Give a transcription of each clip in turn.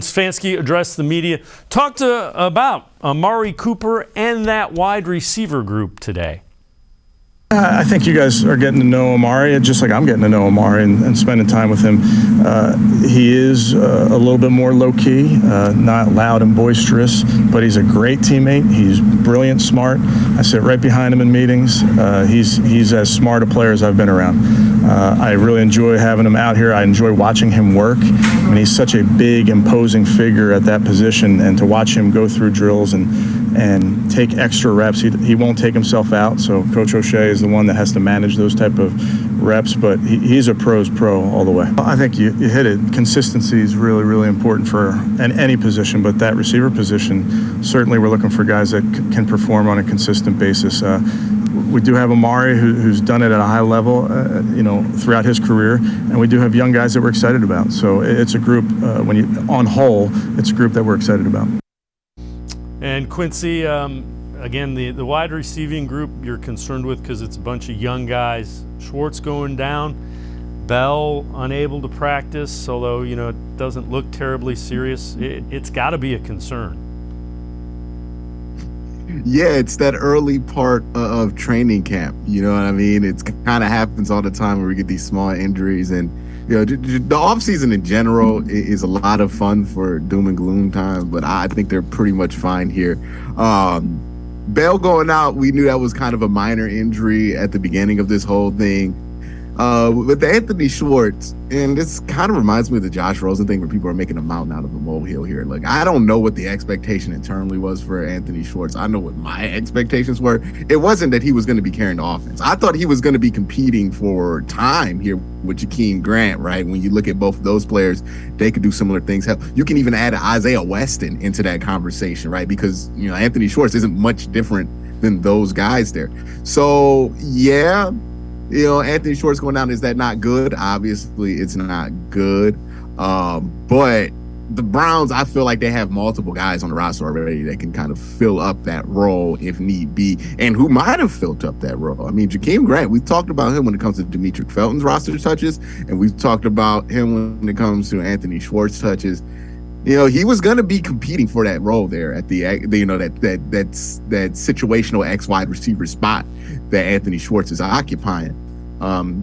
Stefanski addressed the media, talked about Amari Cooper and that wide receiver group today. I think you guys are getting to know Amari, just like I'm getting to know Amari and spending time with him. He is a little bit more low-key, not loud and boisterous, but he's a great teammate. He's brilliant, smart. I sit right behind him in meetings. He's as smart a player as I've been around. I really enjoy having him out here. I enjoy watching him work. I mean, he's such a big, imposing figure at that position, and to watch him go through drills and take extra reps, he won't take himself out. So Coach O'Shea is the one that has to manage those type of reps, but he's a pro's pro all the way. I think you hit it. Consistency is really, really important for any position, but that receiver position, certainly we're looking for guys that can perform on a consistent basis. We do have Amari who's done it at a high level, throughout his career, and we do have young guys that we're excited about. So it's a group, on whole, it's a group that we're excited about. And Quincy, again, the wide receiving group you're concerned with because it's a bunch of young guys. Schwartz going down, Bell unable to practice, although, it doesn't look terribly serious. It's got to be a concern. Yeah, it's that early part of training camp. You know what I mean? It kind of happens all the time where we get these small injuries. And, the offseason in general is a lot of fun for doom and gloom time, but I think they're pretty much fine here. Bell going out, we knew that was kind of a minor injury at the beginning of this whole thing. With Anthony Schwartz, and this kind of reminds me of the Josh Rosen thing where people are making a mountain out of a molehill here. Like, I don't know what the expectation internally was for Anthony Schwartz. I know what my expectations were. It wasn't that he was going to be carrying the offense. I thought he was going to be competing for time here with Jakeem Grant, right? When you look at both of those players, they could do similar things. Hell, you can even add Isaiah Weston into that conversation, right? Because, Anthony Schwartz isn't much different than those guys there. So, yeah. Anthony Schwartz going down, is that not good? Obviously, it's not good. But the Browns, I feel like they have multiple guys on the roster already that can kind of fill up that role if need be, and who might have filled up that role. I mean, Jakeem Grant, we've talked about him when it comes to Demetri Felton's roster touches, and we've talked about him when it comes to Anthony Schwartz touches. He was going to be competing for that role there at the that situational X wide receiver spot that Anthony Schwartz is occupying.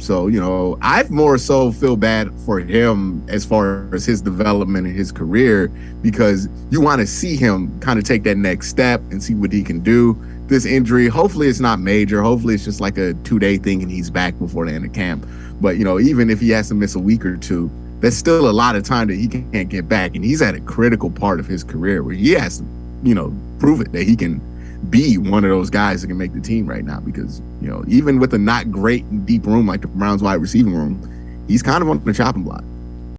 So I've more so feel bad for him as far as his development and his career, because you want to see him kind of take that next step and see what he can do. This injury, hopefully it's not major. Hopefully it's just like a 2-day thing and he's back before the end of camp. But, even if he has to miss a week or two, that's still a lot of time that he can't get back. And he's at a critical part of his career where he has to, prove it that he can be one of those guys that can make the team right now. Because, even with a not great deep room like the Browns wide receiving room, he's kind of on the chopping block.